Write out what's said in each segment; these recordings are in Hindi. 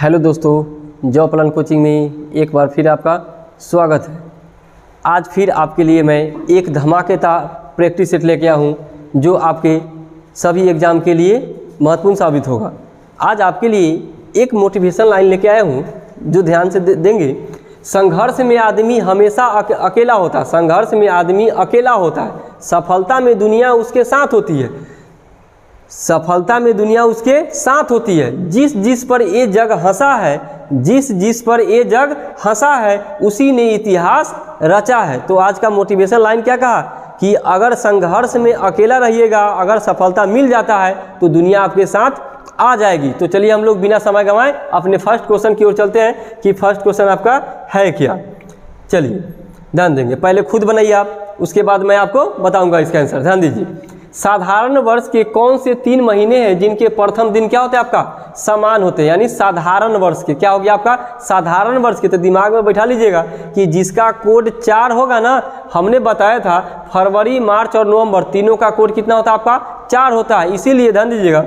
हेलो दोस्तों, जॉब प्लान कोचिंग में एक बार फिर आपका स्वागत है। आज फिर आपके लिए मैं एक धमाकेदार प्रैक्टिस सेट लेके आया हूँ जो आपके सभी एग्ज़ाम के लिए महत्वपूर्ण साबित होगा। आज आपके लिए एक मोटिवेशन लाइन लेके आया हूँ जो ध्यान से देंगे। संघर्ष में आदमी हमेशा अकेला होता है। संघर्ष में आदमी अकेला होता है। सफलता में दुनिया उसके साथ होती है। सफलता में दुनिया उसके साथ होती है। जिस जिस पर ये जग हंसा है, जिस जिस पर ये जग हंसा है, उसी ने इतिहास रचा है। तो आज का मोटिवेशन लाइन क्या कहा कि अगर संघर्ष में अकेला रहिएगा, अगर सफलता मिल जाता है तो दुनिया आपके साथ आ जाएगी। तो चलिए हम लोग बिना समय गंवाए अपने फर्स्ट क्वेश्चन की ओर चलते हैं कि फर्स्ट क्वेश्चन आपका है क्या। चलिए ध्यान देंगे, पहले खुद बनाइए आप, उसके बाद मैं आपको बताऊंगा इसका आंसर। ध्यान दीजिए, साधारण वर्ष के कौन से 3 महीने हैं जिनके प्रथम दिन क्या होते हैं आपका समान होते हैं। यानी साधारण वर्ष के क्या हो गया आपका साधारण वर्ष के। तो दिमाग में बैठा लीजिएगा कि जिसका कोड 4 होगा ना, हमने बताया था फरवरी, मार्च और नवंबर तीनों का कोड कितना होता है आपका 4 होता है। इसीलिए ध्यान दीजिएगा,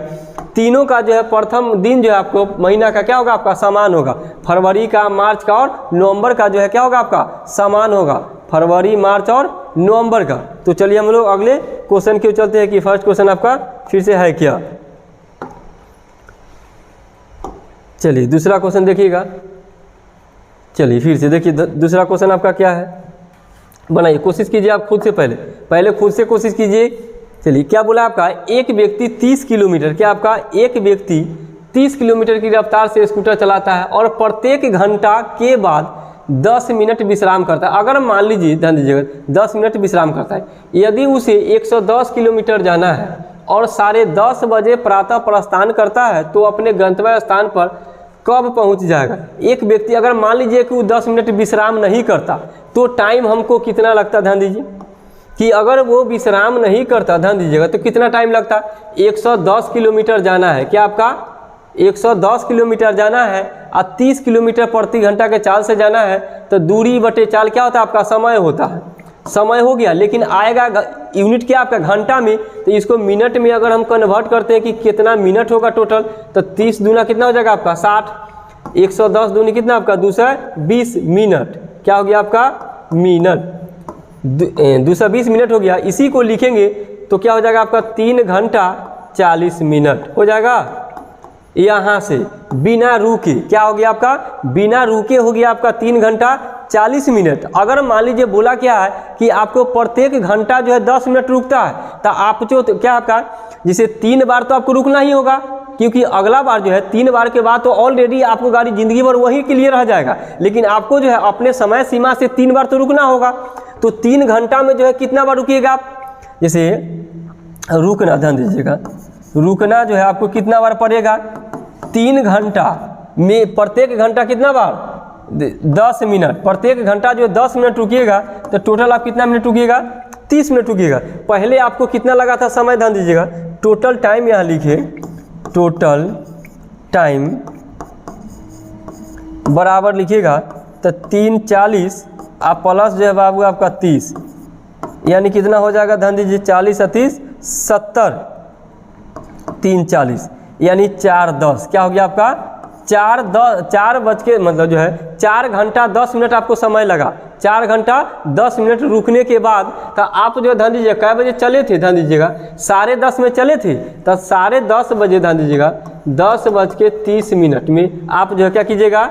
तीनों का जो है प्रथम दिन जो है आपको महीना का क्या होगा आपका समान होगा। फरवरी का, मार्च का और नवंबर का जो है क्या होगा आपका समान होगा। फरवरी, मार्च और नवंबर का। तो चलिए हम लोग अगले क्वेश्चन की ओर चलते हैं कि फर्स्ट क्वेश्चन आपका फिर से है क्या। चलिए दूसरा क्वेश्चन देखिएगा। चलिए फिर से देखिए दूसरा क्वेश्चन आपका क्या है, बनाइए, कोशिश कीजिए आप खुद से पहले खुद से कोशिश कीजिए। चलिए क्या बोला आपका, एक व्यक्ति 30 किलोमीटर, क्या आपका एक व्यक्ति 30 किलोमीटर की रफ्तार से स्कूटर चलाता है और प्रत्येक घंटा के बाद 10 मिनट विश्राम करता है। अगर मान लीजिए, ध्यान दीजिएगा, 10 मिनट विश्राम करता है, यदि उसे 110 किलोमीटर जाना है और 10:30 बजे प्रातः प्रस्थान करता है तो अपने गंतव्य स्थान पर कब पहुंच जाएगा। एक व्यक्ति अगर मान लीजिए कि वो 10 मिनट विश्राम नहीं करता तो टाइम हमको कितना लगता। ध्यान दीजिए कि अगर वो विश्राम नहीं करता, ध्यान दीजिएगा, तो कितना टाइम लगता। 110 किलोमीटर जाना है, क्या आपका 110 किलोमीटर जाना है और 30 किलोमीटर प्रति घंटा के चाल से जाना है, तो दूरी बटे चाल क्या होता है आपका समय होता है। समय हो गया, लेकिन आएगा यूनिट क्या आपका घंटा में। तो इसको मिनट में अगर हम कन्वर्ट करते हैं कि कितना मिनट होगा टोटल, तो 30 दूना कितना हो जाएगा आपका 60, 110 दूनी कितना आपका 220 मिनट, क्या हो गया आपका मिनट, 220 मिनट हो गया। इसी को लिखेंगे तो क्या हो जाएगा आपका 3 घंटा 40 मिनट हो जाएगा। यहाँ से बिना रुके क्या हो गया आपका, बिना रुके हो गया आपका 3 घंटा 40 मिनट। अगर मान लीजिए बोला क्या है कि आपको प्रत्येक घंटा जो है 10 मिनट रुकता है, तो आप जो तो क्या आपका जिसे 3 बार तो आपको रुकना ही होगा, क्योंकि अगला बार जो है 3 बार के बाद तो ऑलरेडी आपको गाड़ी जिंदगी भर वहीं के लिए रह जाएगा। लेकिन आपको जो है अपने समय सीमा से 3 बार तो रुकना होगा। तो 3 घंटा में जो है कितना बार रुकिएगा आप, जैसे रुकना, ध्यान दीजिएगा, रुकना जो है आपको कितना बार पड़ेगा 3 घंटा में, प्रत्येक घंटा कितना बार 10 मिनट, प्रत्येक घंटा जो है 10 मिनट रुकिएगा तो टोटल आप कितना मिनट रुकिएगा 30 मिनट रुकिएगा। पहले आपको कितना लगा था समय, ध्यान दीजिएगा, टोटल टाइम यहाँ लिखिए, टोटल टाइम बराबर लिखिएगा तो 3:40 आप प्लस जो है बाबू आपका 30, यानी कितना हो जाएगा, ध्यान दीजिए, 40 और 30 70, 3:40 यानी 4:10 क्या हो गया आपका 4 बज के मतलब जो है 4 घंटा 10 मिनट आपको समय लगा। 4 घंटा 10 मिनट रुकने के बाद तो आप जो ध्यान दीजिएगा कै बजे चले थे, ध्यान दीजिएगा 10:30 में चले थे, तो 10:30 बजे ध्यान दीजिएगा 10:30 में आप जो है क्या कीजिएगा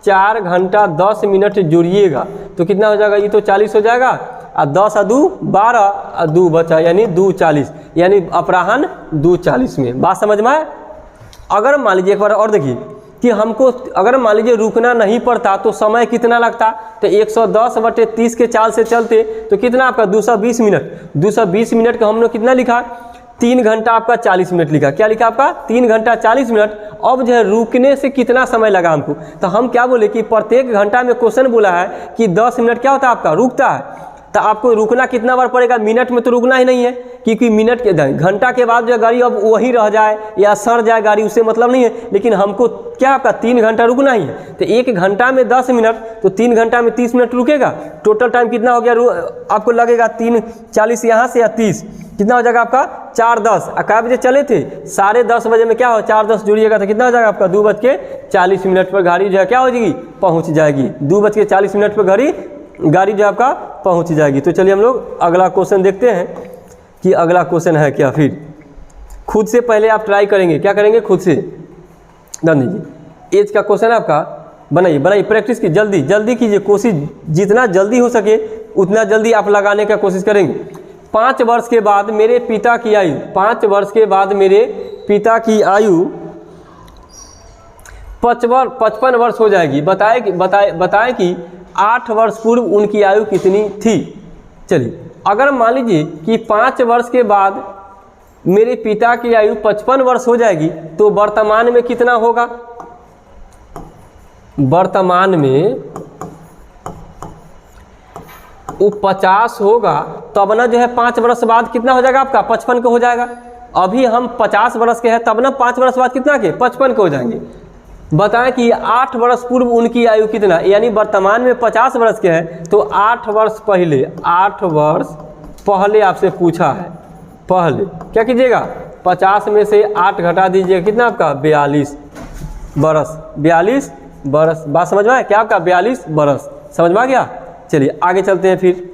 4 घंटा 10 मिनट जोड़िएगा तो कितना हो जाएगा, ये तो 40 हो जाएगा और 10 और 2 12 और 2 बचा यानी 2:40, यानी अपराह्न 2:40 में। बात समझ में आए। अगर मान लीजिए एक बार और देखिए कि हमको अगर मान लीजिए रुकना नहीं पड़ता तो समय कितना लगता, तो 110/30 के चाल से चलते तो कितना आपका 220 मिनट। 220 मिनट का हमने कितना लिखा 3 घंटा आपका 40 मिनट लिखा, क्या लिखा आपका 3 घंटा 40 मिनट। अब जो है रुकने से कितना समय लगा हमको, तो हम क्या बोले कि प्रत्येक घंटा में क्वेश्चन बोला है कि 10 मिनट क्या होता है आपका रुकता है, तो आपको रुकना कितना बार पड़ेगा, मिनट में तो रुकना ही नहीं है, क्योंकि मिनट के घंटा के बाद जो गाड़ी अब वहीं रह जाए या सड़ जाए गाड़ी, उससे मतलब नहीं है, लेकिन हमको क्या आपका 3 घंटा रुकना ही है। तो 1 घंटा में 10 मिनट, तो 3 घंटा में 30 मिनट रुकेगा। टोटल टाइम कितना हो गया आपको लगेगा 3:40 यहाँ से या 30, कितना हो जाएगा आपका 4:10। कै बजे चले थे? 10:30 बजे में क्या हो 4:10 जुड़िएगा तो कितना हो जाएगा आपका 2:40 पर गाड़ी जो है क्या हो जाएगी, पहुँच जाएगी। 2:40 पर गाड़ी जो आपका पहुँच जाएगी। तो चलिए हम लोग अगला क्वेश्चन देखते हैं कि अगला क्वेश्चन है क्या। फिर खुद से पहले आप ट्राई करेंगे, क्या करेंगे खुद से, ध्यान दीजिए। एज का क्वेश्चन है आपका, बनाइए प्रैक्टिस की, जल्दी कीजिए, कोशिश जितना जल्दी हो सके उतना जल्दी आप लगाने का कोशिश करेंगे। 5 वर्ष के बाद मेरे पिता की आयु, 5 वर्ष के बाद मेरे पिता की आयु 55 वर्ष हो जाएगी। बताएं कि 8 वर्ष पूर्व उनकी आयु कितनी थी। चलिए, अगर मान लीजिए कि 5 वर्ष के बाद मेरे पिता की आयु 55 वर्ष हो जाएगी, तो वर्तमान में कितना होगा? वर्तमान में वो 50 होगा, तब ना जो है 5 वर्ष बाद कितना हो जाएगा आपका 55 का हो जाएगा। अभी हम 50 वर्ष के हैं, तब ना 5 वर्ष बाद कितना के 55 के हो जाएंगे। बताएं कि 8 वर्ष पूर्व उनकी आयु कितना, यानी वर्तमान में 50 वर्ष के हैं, तो 8 वर्ष पहले आपसे पूछा है। पहले क्या कीजिएगा, 50 में से 8 घटा दीजिएगा, कितना आपका 42 बरस। 42 बरस, बात समझ में आया क्या आपका 42 बरस, समझ में आ गया। चलिए आगे चलते हैं। फिर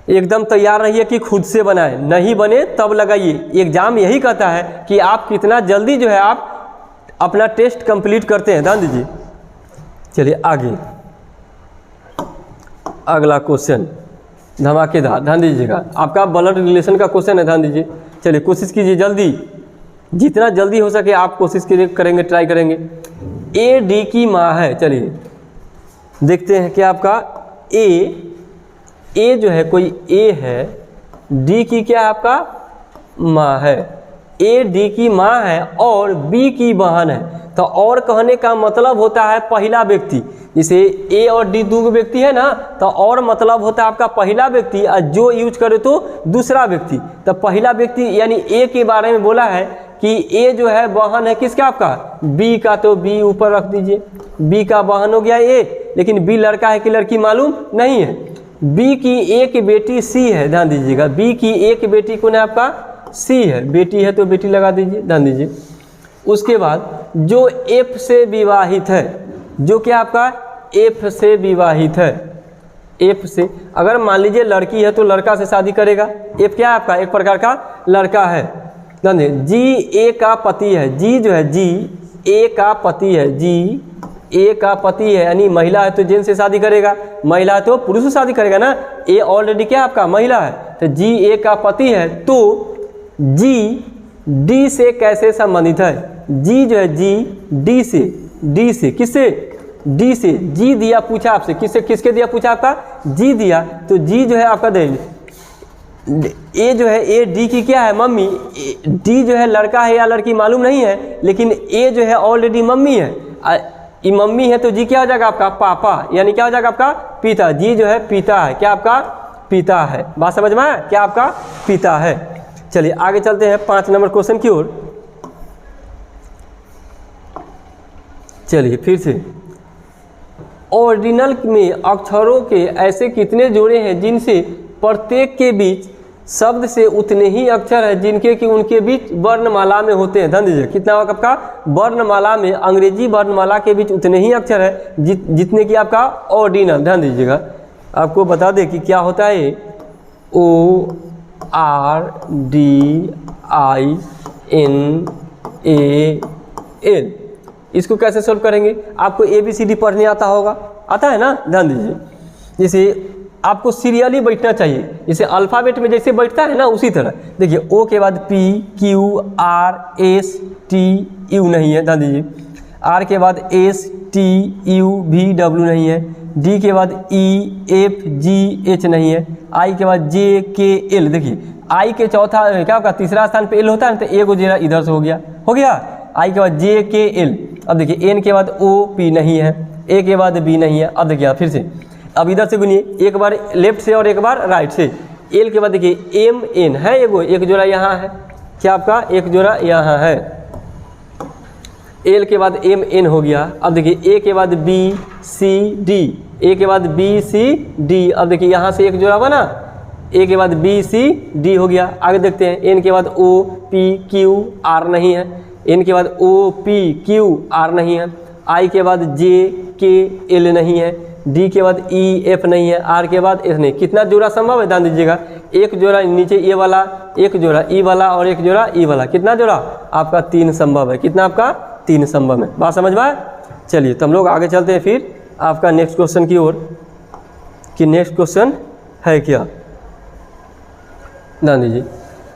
एकदम तैयार रहिए कि खुद से बनाए, नहीं बने तब लगाइए। एग्जाम यही कहता है कि आप कितना जल्दी जो है आप अपना टेस्ट कंप्लीट करते हैं। ध्यान दीजिए। चलिए आगे अगला क्वेश्चन धमाकेदार, ध्यान दीजिएगा, आपका ब्लड रिलेशन का क्वेश्चन है, ध्यान दीजिए। चलिए कोशिश कीजिए जल्दी, जितना जल्दी हो सके आप कोशिश करेंगे, ट्राई करेंगे। ए डी की माँ है। चलिए देखते हैं क्या आपका ए जो है, कोई ए है, डी की क्या है आपका माँ है। ए डी की माँ है और बी की बहन है। तो और कहने का मतलब होता है पहला व्यक्ति, जैसे ए और डी 2 व्यक्ति है ना, तो और मतलब होता है आपका पहला व्यक्ति, और जो यूज करे तो दूसरा व्यक्ति। तो पहला व्यक्ति यानी ए के बारे में बोला है कि ए जो है बहन है किसका आपका बी का, तो बी ऊपर रख दीजिए, बी का बहन हो गया ए, लेकिन बी लड़का है कि लड़की मालूम नहीं है। बी की एक बेटी सी है, ध्यान दीजिएगा, बी की एक बेटी कौन है आपका सी है, बेटी है तो बेटी लगा दीजिए, ध्यान दीजिए। उसके बाद जो एफ से विवाहित है, जो क्या आपका एफ से विवाहित है, एफ से अगर मान लीजिए लड़की है तो लड़का से शादी करेगा। एफ क्या है आपका एक प्रकार का लड़का है। ध्यान दीजिए, जी ए का पति है, जी जो है जी ए का पति है, जी ए का पति है, यानी महिला है तो जेंट्स से शादी करेगा, महिला है तो पुरुष से शादी करेगा ना। ए ऑलरेडी क्या आपका महिला है, तो जी ए का पति है, तो जी डी से कैसे संबंधित है। जी जो है जी डी से किससे, डी से। जी दिया पूछा आपसे, किससे किसके दिया पूछा आपका जी दिया, तो जी जो है आपका दे। ए जो है ए डी की क्या है मम्मी, डी जो है लड़का है या लड़की मालूम नहीं है, लेकिन ए जो है ऑलरेडी मम्मी है, ये मम्मी है तो जी क्या हो जाएगा आपका पापा, यानी क्या हो जाएगा आपका पिता। जी जो है पिता है, क्या आपका पिता है, बात समझ में आया, क्या आपका पिता है। चलिए आगे चलते हैं 5 नंबर क्वेश्चन की ओर। चलिए फिर से, ऑर्डिनल में अक्षरों के ऐसे कितने जोड़े हैं जिनसे प्रत्येक के बीच शब्द से उतने ही अक्षर है जिनके कि उनके बीच वर्णमाला में होते हैं। ध्यान दीजिए, कितना होगा आपका वर्णमाला में, अंग्रेजी वर्णमाला के बीच उतने ही अक्षर है जितने कि आपका ऑर्डिनल। ध्यान दीजिएगा, आपको बता दें कि क्या होता है, O R D I N A L. इसको कैसे सोल्व करेंगे, आपको ABCD पढ़ने आता होगा, आता है ना। ध्यान दीजिए, जैसे आपको सीरियली बैठना चाहिए, जैसे अल्फ़ाबेट में जैसे बैठता है ना उसी तरह। देखिए ओ के बाद P Q R S T U नहीं है, ध्यान दीजिए। R के बाद S T U V W नहीं है, D के बाद E F G H नहीं है, I के बाद J K L। देखिए I के चौथा क्या होगा, तीसरा स्थान पे L होता है ना, तो एक जीरा इधर से हो गया I के बाद J K L। अब देखिए N के बाद O P नहीं है, A के बाद B नहीं है। अब देखिए फिर से, अब इधर से गुनिए, एक बार लेफ्ट से और एक बार राइट से। एल के बाद देखिए एम एन है, एक जोड़ा यहाँ है, क्या आपका एक जोड़ा यहाँ है, एल के बाद एम एन हो गया। अब देखिए ए के बाद बी सी डी, ए के बाद बी सी डी, अब देखिए यहाँ से एक जोड़ा बना, ए के बाद बी सी डी हो गया। आगे देखते हैं, एन के बाद ओ पी क्यू आर नहीं है, एन के बाद ओ पी क्यू आर नहीं है, आई के बाद जे के एल नहीं है, डी के बाद ई एफ नहीं है, आर के बाद एस नहीं। कितना जोड़ा संभव है ध्यान दीजिएगा, एक जोड़ा नीचे ए वाला, एक जोड़ा ई वाला और एक जोड़ा ई वाला, कितना जोड़ा आपका 3 संभव है। कितना आपका 3 संभव है। बात समझ में आए? चलिए तो हम लोग आगे चलते हैं फिर आपका नेक्स्ट क्वेश्चन की ओर, कि नेक्स्ट क्वेश्चन है क्या। ध्यान दीजिए,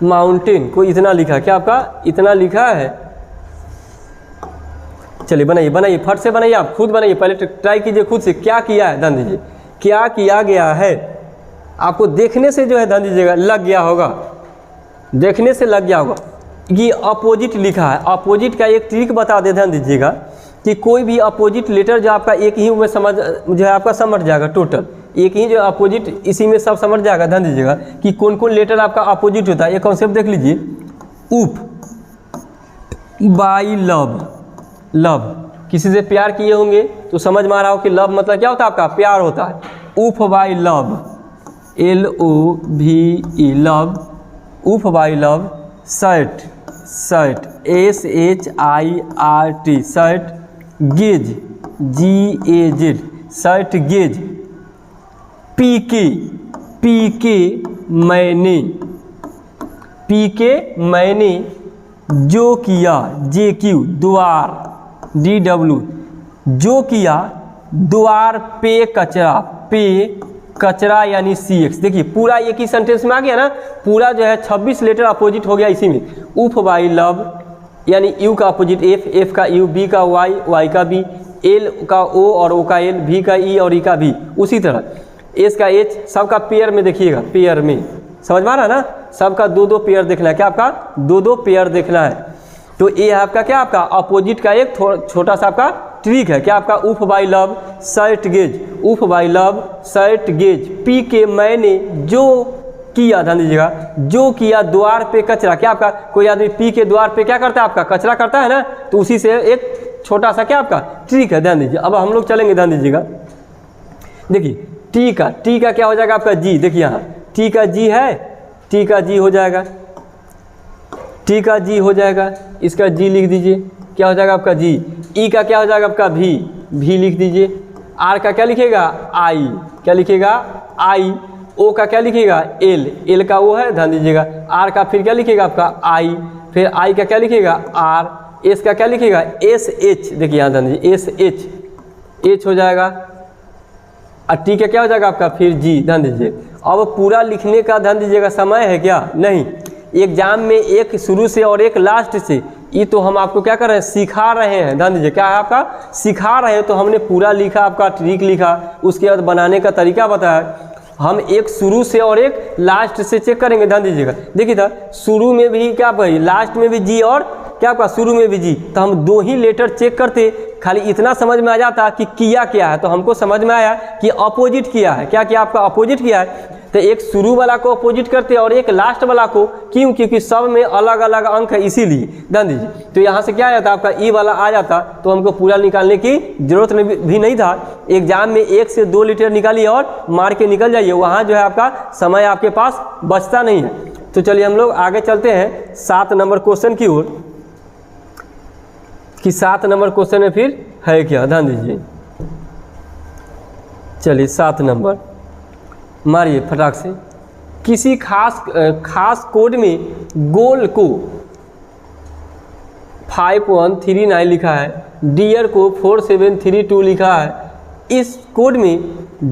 माउंटेन को इतना लिखा, क्या आपका इतना लिखा है। चलिए बनाइए बनाइए, फट से बनाइए, आप खुद बनाइए, पहले ट्राई कीजिए खुद से क्या किया है। ध्यान दीजिए क्या किया गया है, आपको देखने से जो है ध्यान दीजिएगा लग गया होगा, देखने से लग गया होगा कि अपोजिट लिखा है। अपोजिट का एक ट्रिक बता दे, ध्यान दीजिएगा कि कोई भी अपोजिट लेटर जो आपका एक ही में समझ जो है आपका समझ जाएगा, टोटल एक ही जो अपोजिट इसी में सब समझ जाएगा। ध्यान दीजिएगा कि कौन कौन लेटर आपका अपोजिट होता है, ये कॉन्सेप्ट देख लीजिए। उप बाई लव, लव किसी से प्यार किए होंगे तो समझ में आ रहा हो कि लव मतलब क्या होता है आपका प्यार होता है। उफ बाई लव, LOVE लव, उफ by love. Shirt, shirt SHIRT shirt. Gauge GAZ shirt gauge. PK मैंने, PK मैंने जो किया, JQ द्वार, DW जो किया द्वार पे कचरा, पे कचरा यानी CX। देखिए पूरा एक ही सेंटेंस में आ गया ना, पूरा जो है 26 लेटर अपोजिट हो गया इसी में। उफ बाई लव यानी U का अपोजिट F, F का U, B का Y, Y का B, L का O और O का L, V का E और E का V। उसी तरह S का H, सबका पेयर में देखिएगा, पेयर में समझ में आ रहा है ना, सबका 2-2 पेयर देखना है, क्या आपका 2-2 पेयर देखना है। तो ये आपका क्या आपका अपोजिट का एक छोटा सा आपका ट्रिक है, क्या आपका उफ बाई लव शर्ट गेज, उफ by love shirt gauge. PK मैंने जो किया, ध्यान दीजिएगा जो किया द्वार पे कचरा, क्या आपका कोई आदमी पी के द्वार पे क्या करता है आपका कचरा करता है ना, तो उसी से एक छोटा सा क्या आपका ट्रिक है। ध्यान दीजिए, अब हम लोग चलेंगे, ध्यान दीजिएगा। देखिए टी का क्या हो जाएगा आपका जी, देखिए यहाँ टी का जी है, टी का जी हो जाएगा, टी का जी हो जाएगा, इसका जी लिख दीजिए, क्या हो जाएगा आपका जी। ई का क्या हो जाएगा आपका भी लिख दीजिए। आर का क्या लिखेगा आई, क्या लिखेगा आई। ओ का क्या लिखेगा एल का वो है, ध्यान दीजिएगा। आर का फिर क्या लिखेगा आपका आई, फिर आई का क्या लिखेगा आर। एस का क्या लिखेगा SH, देखिए यहाँ ध्यान दीजिए SH हो जाएगा। और टी का क्या हो जाएगा आपका फिर जी, ध्यान दीजिए। अब पूरा लिखने का ध्यान दीजिएगा समय है क्या, नहीं। एग्जाम में एक शुरू से और एक लास्ट से, ये तो हम आपको क्या कर रहे हैं सिखा रहे हैं, ध्यान दीजिए क्या है आपका सिखा रहे हैं। तो हमने पूरा लिखा, आपका ट्रिक लिखा, उसके बाद बनाने का तरीका बताया। हम एक शुरू से और एक लास्ट से चेक करेंगे, ध्यान दीजिएगा। देखिए था शुरू में भी क्या भाई, लास्ट में भी जी और क्या आपका शुरू में भी जी, तो हम 2 ही लेटर चेक करते, खाली इतना समझ में आ जाता कि किया क्या है। तो हमको समझ में आया कि अपोजिट किया है, क्या किया आपका अपोजिट किया है। तो एक शुरू वाला को अपोजिट करते और एक लास्ट वाला को, क्यों, क्योंकि सब में अलग अलग अंक है इसीलिए, ध्यान दीजिए। तो यहाँ से क्या आ जाता आपका ई वाला आ जाता, तो हमको पूरा निकालने की जरूरत भी नहीं था। एग्जाम में 1 से 2 लेटर निकालिए और मार के निकल जाइए, वहाँ जो है आपका समय आपके पास बचता नहीं है। तो चलिए हम लोग आगे चलते हैं 7 नंबर क्वेश्चन की ओर, कि 7 नंबर क्वेश्चन में फिर है क्या, ध्यान दीजिए। चलिए 7 नंबर मारिए फटाक से। किसी खास कोड में गोल को 5139 लिखा है, डियर को 4732 लिखा है। इस कोड में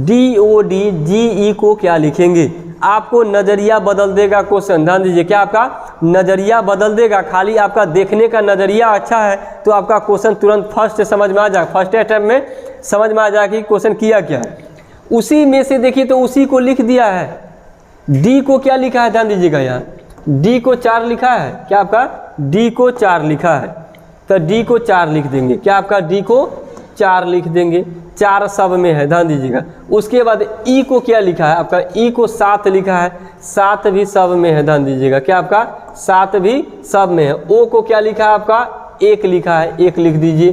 DODGE को क्या लिखेंगे। आपको नज़रिया बदल देगा क्वेश्चन, ध्यान दीजिए क्या आपका नज़रिया बदल देगा। खाली आपका देखने का नज़रिया अच्छा है तो आपका क्वेश्चन तुरंत फर्स्ट समझ में आ जाएगा, फर्स्ट अटैम्प्ट में समझ में आ जाएगा कि क्वेश्चन किया क्या है। उसी में से देखिए तो उसी को लिख दिया है। डी को क्या लिखा है, ध्यान दीजिएगा यहाँ डी को 4 लिखा है, क्या आपका डी को 4 लिखा है, तो डी को 4 लिख देंगे, क्या आपका डी को 4 लिख देंगे, 4 सब में है, ध्यान दीजिएगा। उसके बाद ई को क्या लिखा है आपका, ई को 7 लिखा है, 7 भी सब में है, ध्यान दीजिएगा। क्या आपका 7 भी सब में है। ओ को क्या लिखा है आपका, 1 लिखा है, 1 लिख दीजिए।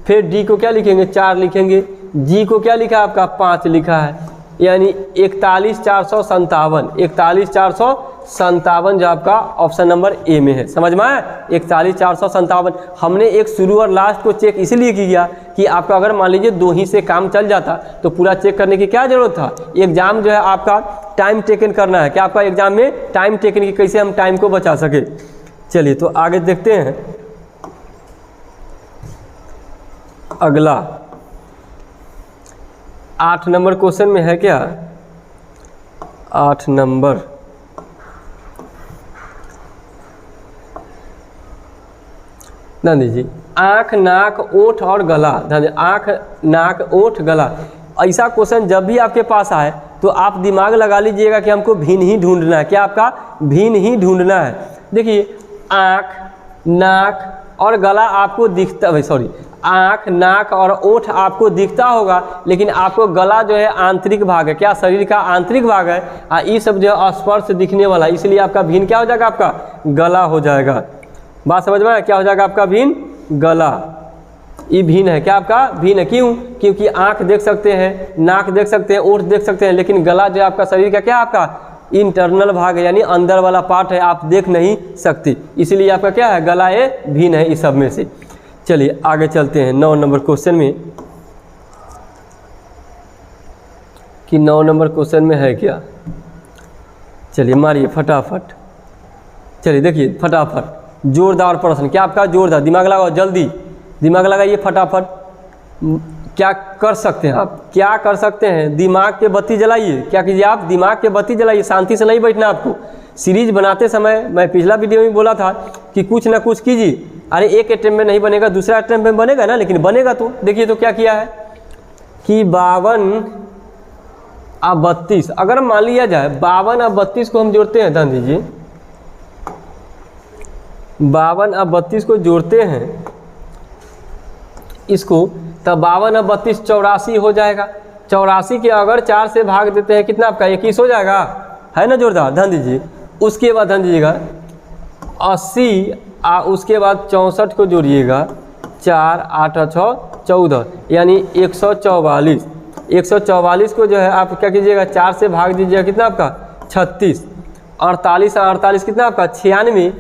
फिर डी को क्या लिखेंगे, 4 लिखेंगे। जी को क्या लिखा है आपका, 5 लिखा है, यानी 41,457, 41,457 जो आपका ऑप्शन नंबर ए में है। समझ में आया, 41,457। हमने एक शुरू और लास्ट को चेक इसलिए किया कि आपका अगर मान लीजिए 2 ही से काम चल जाता तो पूरा चेक करने की क्या ज़रूरत था। एग्ज़ाम जो है आपका टाइम टेकन करना है, क्या आपका एग्ज़ाम में टाइम टेकन की कैसे हम टाइम को बचा सके। चलिए तो आगे देखते हैं। अगला 8 नंबर क्वेश्चन में है क्या, 8 नंबर ध्यान दीजिए। आँख, नाक, ओठ और गला, ध्यान दीजिए। आँख, नाक, ओठ, गला, ऐसा क्वेश्चन जब भी आपके पास आए तो आप दिमाग लगा लीजिएगा कि हमको भिन्न ही ढूंढना है। क्या आपका भिन्न ही ढूंढना है। देखिए आँख, नाक और गला आपको दिखता है, सॉरी, आँख, नाक और ओठ आपको दिखता होगा, लेकिन आपको गला जो है आंतरिक भाग है, क्या शरीर का आंतरिक भाग है, ये सब जो है स्पर्श दिखने वाला, इसलिए आपका भिन्न क्या हो जाएगा, आपका गला हो जाएगा। बात समझ में आया, क्या हो जाएगा आपका भिन्न, गला। ये भिन्न है, क्या आपका भिन्न है। क्यों, क्योंकि आँख देख सकते हैं, नाक देख सकते हैं, ओठ देख सकते हैं, लेकिन गला जो है आपका शरीर का क्या, आपका इंटरनल भाग है, यानी अंदर वाला पार्ट है, आप देख नहीं सकते, इसलिए आपका क्या है, गला ये भिन्न है इस सब में से। चलिए आगे चलते हैं 9 नंबर क्वेश्चन में, कि 9 नंबर क्वेश्चन में है क्या। चलिए मारिए फटाफट। चलिए देखिए फटाफट, जोरदार प्रश्न, क्या आपका जोरदार, दिमाग लगाओ, जल्दी दिमाग लगाइए फटाफट। क्या कर सकते हैं आप, क्या कर सकते हैं, दिमाग के बत्ती जलाइए। क्या कीजिए आप, दिमाग के बत्ती जलाइए, शांति से नहीं बैठना आपको। सीरीज बनाते समय मैं पिछला वीडियो में बोला था कि कुछ ना कुछ कीजिए। अरे एक अटेम्प्ट में नहीं बनेगा, दूसरा अटेम्प्ट में बनेगा ना, लेकिन बनेगा तो। देखिए तो क्या किया है कि 52 और 32, अगर मान लिया जाए 52 और 32 को हम जोड़ते हैं, ध्यान दीजिए, 52 और 32 को जोड़ते हैं इसको, तब 52 और 32 84 हो जाएगा। 84 के अगर 4 से भाग देते हैं कितना आपका 21 हो जाएगा, है ना जोरदार। ध्यान दीजिए, उसके बाद ध्यान दीजिएगा 80 उसके बाद 64 को जोड़िएगा, 4 8 6 14, यानी 144। 144 को जो है आप क्या कीजिएगा, 4 से भाग दीजिएगा, कितना आपका 36। 48 और 48 कितना आपका 96,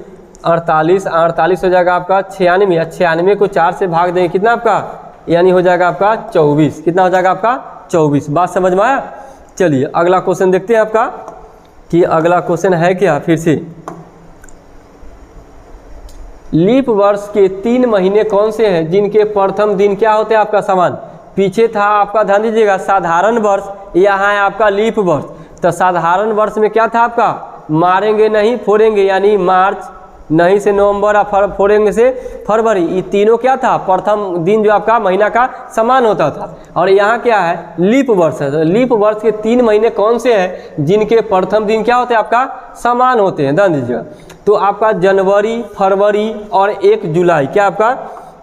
48 हो जाएगा आपका 96। 96 को 4 से भाग देंगे, कितना आपका, यानी हो जाएगा आपका 24। कितना हो जाएगा आपका 24। बात समझ में आया। चलिए अगला क्वेश्चन देखते हैं आपका, कि अगला क्वेश्चन है क्या। फिर से, लीप वर्ष के 3 महीने कौन से हैं जिनके प्रथम दिन क्या होते हैं आपका समान। पीछे था आपका, ध्यान दीजिएगा, साधारण वर्ष, यहाँ है आपका लीप वर्ष। तो साधारण वर्ष में क्या था आपका, मारेंगे नहीं फोड़ेंगे, यानी मार्च, नहीं से नवंबर और फोड़ेंगे से फरवरी, ये तीनों क्या था, प्रथम दिन जो आपका महीना का समान होता था। और यहाँ क्या है, लीप वर्ष है। तो लीप वर्ष के 3 महीने कौन से हैं जिनके प्रथम दिन क्या होते हैं आपका समान होते हैं, ध्यान दीजिएगा। तो आपका जनवरी, फरवरी और 1 जुलाई, क्या आपका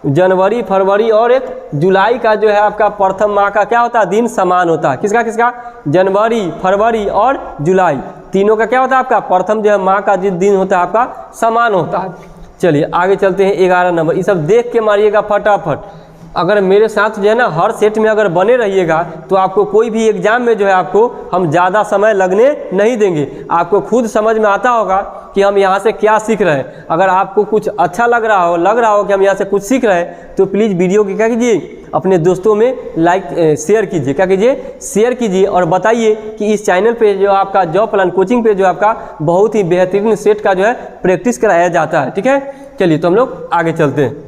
जनवरी, फरवरी और 1 जुलाई का जो है आपका प्रथम माह का क्या होता है, दिन समान होता है। किसका किसका, जनवरी, फरवरी और जुलाई, तीनों का क्या होता है आपका प्रथम जो है माह का जिस दिन होता है आपका समान होता है। चलिए आगे चलते हैं 11 नंबर। ये सब देख के मारिएगा फटाफट। अगर मेरे साथ जो है ना हर सेट में अगर बने रहिएगा तो आपको कोई भी एग्जाम में जो है आपको हम ज़्यादा समय लगने नहीं देंगे। आपको खुद समझ में आता होगा कि हम यहाँ से क्या सीख रहे हैं। अगर आपको कुछ अच्छा लग रहा हो कि हम यहाँ से कुछ सीख रहे हैं, तो प्लीज़ वीडियो की क्या कीजिए, अपने दोस्तों में लाइक शेयर कीजिए। क्या कीजिए, शेयर कीजिए और बताइए कि इस चैनल पे जो आपका जॉब प्लान कोचिंग पे जो आपका बहुत ही बेहतरीन सेट का जो है प्रैक्टिस कराया जाता है। ठीक है, चलिए तो हम लोग आगे चलते हैं।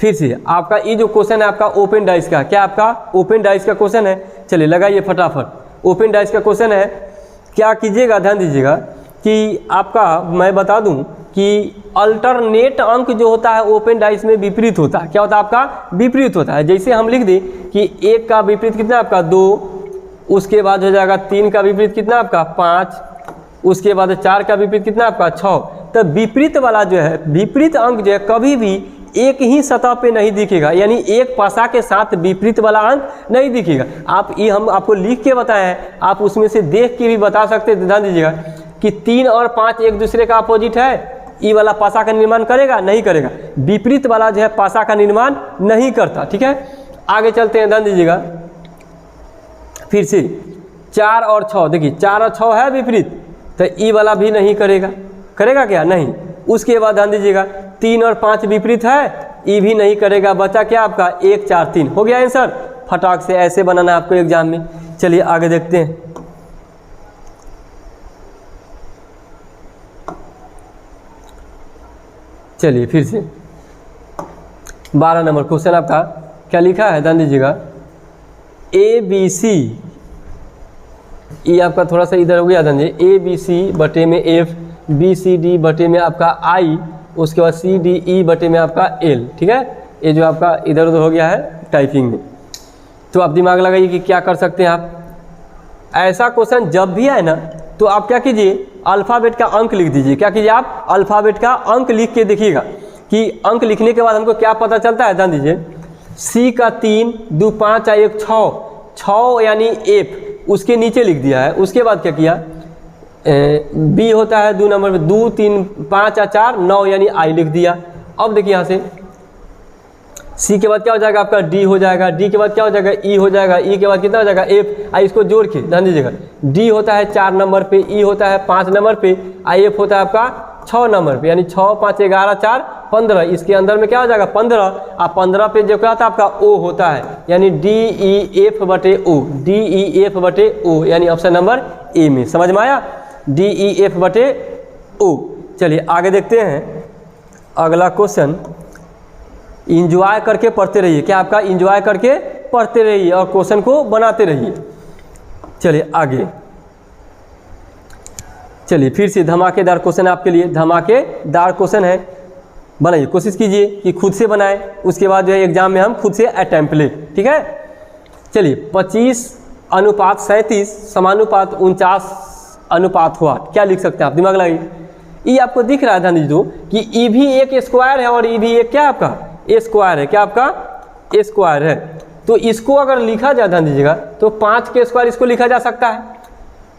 फिर से आपका ये जो क्वेश्चन है आपका ओपन डाइस का, क्या आपका ओपन डाइस का क्वेश्चन है। चलिए लगाइए फटाफट। ओपन डाइस का क्वेश्चन है, क्या कीजिएगा, ध्यान दीजिएगा कि आपका मैं बता दूं कि अल्टरनेट अंक जो होता है ओपन डाइस में विपरीत होता है। क्या होता है आपका विपरीत होता है। जैसे हम लिख दें कि 1 का विपरीत कितना आपका 2, उसके बाद हो जाएगा 3 का विपरीत कितना आपका 5, उसके बाद 4 का विपरीत कितना आपका 6। तो विपरीत वाला जो है, विपरीत अंक जो है कभी भी एक ही सतह पे नहीं दिखेगा, यानी एक पासा के साथ विपरीत वाला अंक नहीं दिखेगा। आप ये हम आपको लिख के बताए हैं, आप उसमें से देख के भी बता सकते हैं। ध्यान दीजिएगा कि 3 और 5 एक दूसरे का अपोजिट है, ई वाला पासा का निर्माण करेगा नहीं करेगा, विपरीत वाला जो है पासा का निर्माण नहीं करता। ठीक है, आगे चलते हैं। ध्यान दीजिएगा फिर से 4 और 6, देखिए 4 और 6 है विपरीत, तो ई वाला भी नहीं करेगा, करेगा क्या? नहीं। उसके बाद ध्यान दीजिएगा 3 और 5 विपरीत है, ई भी नहीं करेगा। बचा क्या आपका? 1 4 3 हो गया आंसर। फटाक से ऐसे बनाना है आपको एग्जाम में। चलिए आगे देखते हैं। चलिए फिर से 12 नंबर क्वेश्चन आपका क्या लिखा है? ध्यान दीजिएगा ABC, ये आपका थोड़ा सा इधर हो गया। ध्यान दीजिए ABC बटे में F, BCD बटे में आपका I, उसके बाद CDE बटे में आपका L। ठीक है, ये जो आपका इधर उधर हो गया है टाइपिंग में, तो आप दिमाग लगाइए कि क्या कर सकते हैं आप। ऐसा क्वेश्चन जब भी आए ना तो आप क्या कीजिए, अल्फ़ाबेट का अंक लिख दीजिए। क्या कीजिए आप? अल्फ़ाबेट का अंक लिख के देखिएगा कि अंक लिखने के बाद हमको क्या पता चलता है। ध्यान दीजिए C का 3, 2 5 और 1 6, 6 यानी F उसके नीचे लिख दिया है। उसके बाद क्या किया, B होता है 2 नंबर में, 2 3 5 और 4 9 यानी I लिख दिया। अब देखिए यहाँ से C के बाद क्या हो जाएगा आपका? D हो जाएगा, D के बाद क्या हो जाएगा? E हो जाएगा, E के बाद कितना हो जाएगा? F। आई इसको जोड़ के ध्यान दीजिएगा, D होता है 4 नंबर पे, E होता है 5 नंबर पे, F होता है आपका 6 नंबर पे, यानी 6 5 11 4 15। इसके अंदर में क्या हो जाएगा? 15। और 15 पे जो क्या होता है आपका? O होता है, यानी DEF बटे O, DEF बटे O, यानी ऑप्शन नंबर ए में। समझ में आया? DEF बटे O। चलिए आगे देखते हैं अगला क्वेश्चन। इंजॉय करके पढ़ते रहिए, क्या आपका? इंजॉय करके पढ़ते रहिए और क्वेश्चन को बनाते रहिए। चलिए आगे, चलिए फिर से धमाकेदार क्वेश्चन आपके लिए, धमाकेदार क्वेश्चन है। बनाइए, कोशिश कीजिए कि खुद से बनाएं, उसके बाद जो है एग्जाम में हम खुद से अटेम्प्ट लें। ठीक है, चलिए 25:37 समानुपात 49 हुआ। क्या लिख सकते हैं आप? दिमाग लगाइए। ये आपको दिख रहा है ध्यान दीजिए कि ई भी एक स्क्वायर है और ई भी एक क्या है आपका? ए स्क्वायर है। क्या आपका? ए स्क्वायर है। तो इसको अगर लिखा जाए ध्यान दीजिएगा तो 5 के स्क्वायर इसको लिखा जा सकता है।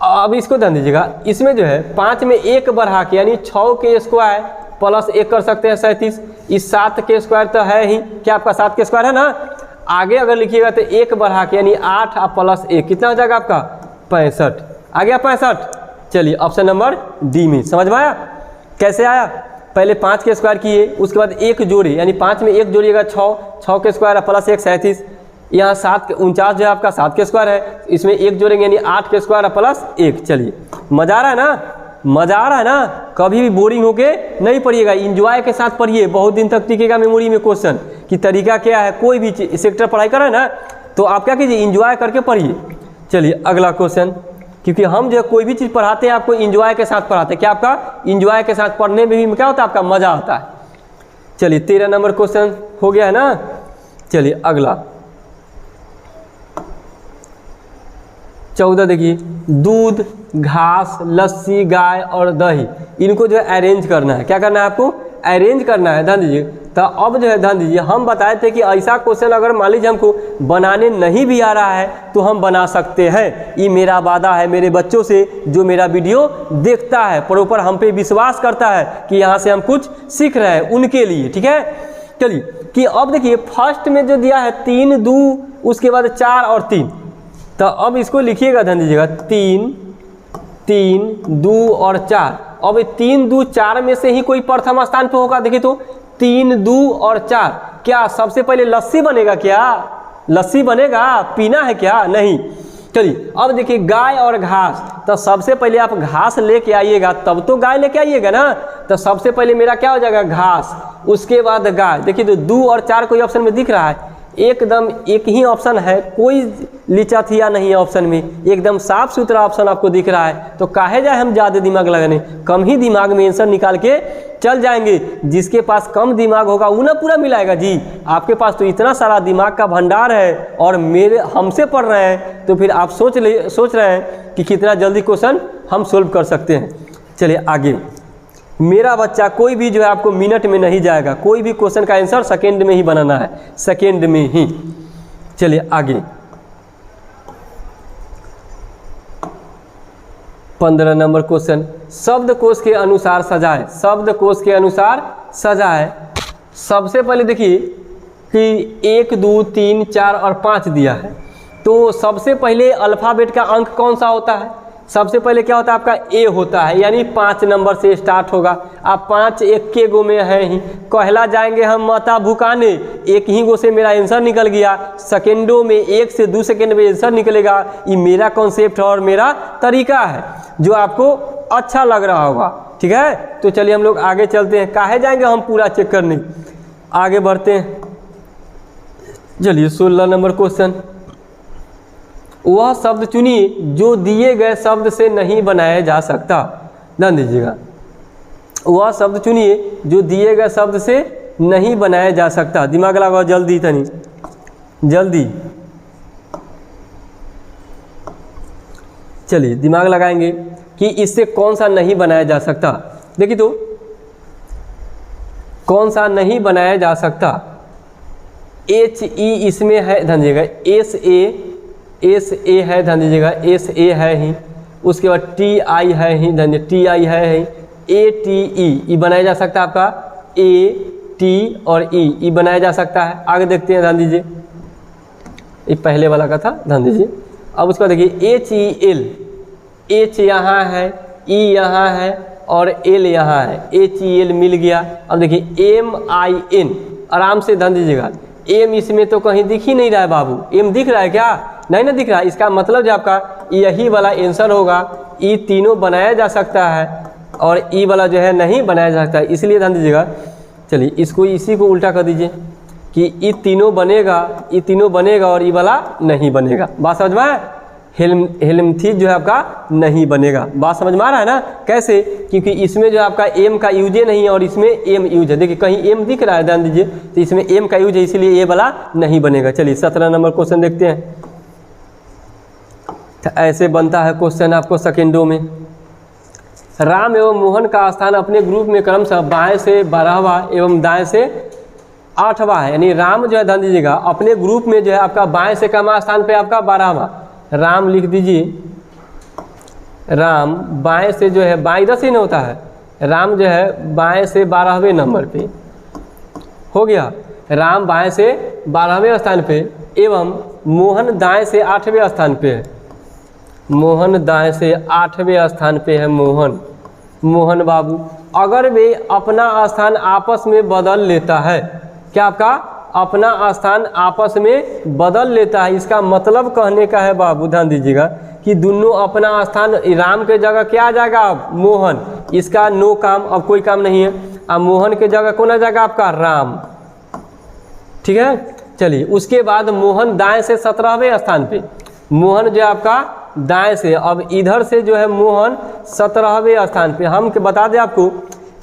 अब इसको ध्यान दीजिएगा, इसमें जो है 5 में 1 बढ़ा के यानी 6 के स्क्वायर प्लस 1 कर सकते हैं 37। इस 7 के स्क्वायर तो है ही, क्या आपका 7 के स्क्वायर है ना। आगे अगर लिखिएगा तो 1 बढ़ा के यानी 8 और प्लस 1 कितना हो जाएगा आपका? 65। आ गया 65। चलिए ऑप्शन नंबर डी में। समझ में आया? कैसे आया? पहले 5 के स्क्वायर किए, उसके बाद 1 जोड़े, यानी 5 में 1 जोड़िएगा 6 के स्क्वायर प्लस 1 37। यहाँ 7 के 49 जो है आपका 7 के स्क्वायर है, इसमें 1 जोड़ेंगे यानी 8 के स्क्वायर प्लस 1। चलिए मज़ा आ रहा है ना? मज़ा आ रहा है ना? कभी भी बोरिंग होके नहीं पढ़िएगा, इंजॉय के साथ पढ़िए, बहुत दिन तक टिकेगा मेमोरी में क्वेश्चन। कि तरीका क्या है, कोई भी सेक्टर पढ़ाई कर रहे हैं ना तो आप क्या कीजिए, इंजॉय करके पढ़िए। चलिए अगला क्वेश्चन, क्योंकि हम जो कोई भी चीज़ पढ़ाते हैं आपको इंजॉय के साथ पढ़ाते हैं। क्या आपका? इंजॉय के साथ पढ़ने में भी क्या होता है आपका? मज़ा आता है। चलिए 13 नंबर क्वेश्चन हो गया है ना। चलिए अगला 14 देखिए, दूध, घास, लस्सी, गाय और दही, इनको जो है अरेंज करना है। क्या करना है आपको? अरेंज करना है। ध्यान दीजिए, तो अब जो है ध्यान दीजिए, हम बताए थे कि ऐसा क्वेश्चन अगर मान लीजिए हमको बनाने नहीं भी आ रहा है तो हम बना सकते हैं। ये मेरा वादा है मेरे बच्चों से, जो मेरा वीडियो देखता है, प्रॉपर हम पे विश्वास करता है कि यहाँ से हम कुछ सीख रहे हैं, उनके लिए। ठीक है, चलिए कि अब देखिए फर्स्ट में जो दिया है 3 2, उसके बाद 4 और 3, तो अब इसको लिखिएगा। ध्यान दीजिएगा 3 3 2 और 4। अब 3 2 4 में से ही कोई प्रथम स्थान पे होगा। देखिए तो 3 2 और 4, क्या सबसे पहले लस्सी बनेगा? क्या लस्सी बनेगा? पीना है क्या? नहीं। चलिए अब देखिए गाय और घास, तो सबसे पहले आप घास लेके आइएगा तब तो गाय लेके आइएगा ना। तो सबसे पहले मेरा क्या हो जाएगा? घास, उसके बाद गाय। देखिए तो 2 और 4 कोई ऑप्शन में दिख रहा है? एकदम एक ही ऑप्शन है, कोई लिचाथिया नहीं है ऑप्शन में, एकदम साफ सुथरा ऑप्शन आपको दिख रहा है। तो काहे जाए हम ज़्यादा दिमाग लगाने, कम ही दिमाग में आंसर निकाल के चल जाएंगे। जिसके पास कम दिमाग होगा वो ना पूरा मिलाएगा जी। आपके पास तो इतना सारा दिमाग का भंडार है और मेरे हमसे पढ़ रहे हैं, तो फिर आप सोच रहे हैं कि कितना जल्दी क्वेश्चन हम सोल्व कर सकते हैं। चलिए आगे मेरा बच्चा कोई भी जो है आपको मिनट में नहीं जाएगा, कोई भी क्वेश्चन का आंसर सेकेंड में ही बनाना है, सेकेंड में ही। चलिए आगे 15 नंबर क्वेश्चन, शब्दकोश के अनुसार सजाए, शब्दकोश के अनुसार सजाए। सबसे पहले देखिए कि 1 2 3 4 और 5 दिया है, तो सबसे पहले अल्फ़ाबेट का अंक कौन सा होता है? सबसे पहले क्या होता है आपका ए होता है, यानी 5 नंबर से स्टार्ट होगा। अब 5 एक के गो में है ही, कहला जाएंगे हम माता भुकाने, एक ही गो से मेरा आंसर निकल गया। सेकेंडों में 1 से 2 सेकेंड में आंसर निकलेगा। ये मेरा कॉन्सेप्ट और मेरा तरीका है जो आपको अच्छा लग रहा होगा, ठीक है। तो चलिए हम लोग आगे चलते हैं, काहे जाएंगे हम पूरा चेक करने, आगे बढ़ते हैं। चलिए 16 नंबर क्वेश्चन, वह शब्द चुनिए जो दिए गए शब्द से नहीं बनाया जा सकता। ध्यान दीजिएगा, वह शब्द चुनिए जो दिए गए शब्द से नहीं बनाया जा सकता। दिमाग लगाओ जल्दी, तनी जल्दी, चलिए दिमाग लगाएंगे कि इससे कौन सा नहीं बनाया जा सकता। देखिए तो कौन सा नहीं बनाया जा सकता। HE इसमें है, ध्यान दीजिएगा, SA है, ध्यान दीजिएगा, SA है ही, उसके बाद TI है ही, ध्यान TI है ही, ATE बनाया जा सकता है आपका, AT और E बनाया जा सकता है। आगे देखते हैं, ध्यान दीजिए, ये पहले वाला का था, ध्यान दीजिए। अब उसके बाद देखिए HEL, H यहाँ है, E यहाँ है और L यहाँ है, HEL मिल गया। अब देखिए MIN, आराम से ध्यान दीजिएगा, M इसमें तो कहीं दिख ही नहीं रहा है बाबू, M दिख रहा है क्या? नहीं ना दिख रहा है। इसका मतलब जो आपका यही वाला आंसर होगा। E तीनों बनाया जा सकता है और E वाला जो है नहीं बनाया जा सकता है, इसलिए ध्यान दीजिएगा। चलिए इसको इसी को उल्टा कर दीजिए कि E तीनों बनेगा, E तीनों बनेगा और E वाला नहीं बनेगा। बात समझ में आया? हेलमथीज जो है आपका नहीं बनेगा। बात समझ में आ रहा है ना कैसे? क्योंकि इसमें जो आपका एम का यूज नहीं है और इसमें एम यूज है। देखिए कहीं एम दिख रहा है, ध्यान दीजिए, तो इसमें एम का यूज है, इसलिए ये वाला नहीं बनेगा। चलिए 17 नंबर क्वेश्चन देखते हैं। तो ऐसे बनता है क्वेश्चन आपको सेकेंडों में। राम एवं मोहन का स्थान अपने ग्रुप में क्रमशः बाएं से 12वां एवं दाएं से 8वां है। यानी राम जो है, ध्यान दीजिएगा, अपने ग्रुप में जो है आपका बाएं से कम स्थान पे आपका 12वां। राम लिख दीजिए, राम बाएं से जो है, बाएं इधर से नहीं होता है, राम जो है बाएं से 12वें नंबर पे हो गया। राम बाएं से 12वें स्थान पे एवं मोहन दाएं से 8वें स्थान पे है। मोहन दाएं से 8वें स्थान पे है। मोहन बाबू अगर वे अपना स्थान आपस में बदल लेता है, क्या आपका अपना स्थान आपस में बदल लेता है, इसका मतलब कहने का है बाबू, ध्यान दीजिएगा, कि दोनों अपना स्थान, राम के जगह क्या आ जाएगा अब? मोहन। इसका नो काम, अब कोई काम नहीं है। अब मोहन के जगह कौन आ जाएगा आपका? राम। ठीक है, चलिए उसके बाद मोहन दाएं से 17वें स्थान पे। मोहन जो है आपका दाएं से, अब इधर से जो है मोहन 17वें स्थान पे। हम बता दें आपको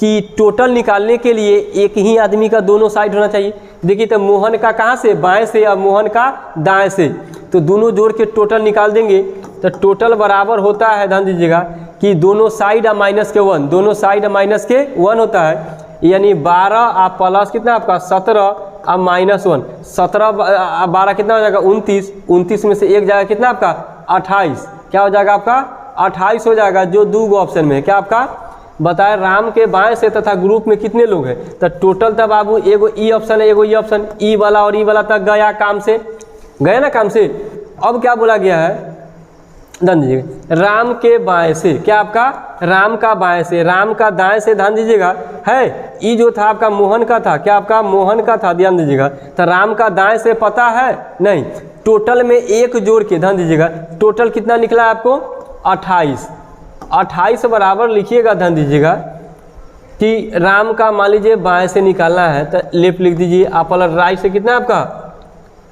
कि टोटल निकालने के लिए एक ही आदमी का दोनों साइड होना चाहिए। देखिए तो मोहन का कहाँ से? बाएं से, और मोहन का दाएं से, तो दोनों जोड़ के टोटल निकाल देंगे तो टोटल बराबर होता है, ध्यान दीजिएगा, कि दोनों साइड माइनस के 1, दोनों साइड माइनस के 1 होता है। यानी 12 आप प्लस कितना आपका 17 अब -1, 17 12 कितना हो जाएगा? 29। 29 में से एक जाएगा कितना आपका? 28। क्या हो जाएगा आपका? 28 हो जाएगा, जो 2 ऑप्शन में है। क्या आपका बताए? राम के बाएं से तथा ग्रुप में कितने लोग हैं? तो टोटल तब बाबू एगो ई ऑप्शन है, एगो ई ऑप्शन, ई वाला और ई वाला तक गया काम से, गया ना काम से। अब क्या बोला गया है? ध्यान दीजिएगा, राम के बाएं से, क्या आपका? राम का बाएं से, राम का दाएं से, ध्यान दीजिएगा, है ई जो था आपका मोहन का था, क्या आपका? मोहन का था, ध्यान दीजिएगा। तो राम का दाएं से पता है नहीं, टोटल में एक जोड़ के, ध्यान दीजिएगा, टोटल कितना निकला आपको? 28। 28 बराबर लिखिएगा, ध्यान दीजिएगा, कि राम का मान लीजिए बाएं से निकालना है तो लेफ्ट लिख दीजिए, आप राइट से कितना आपका?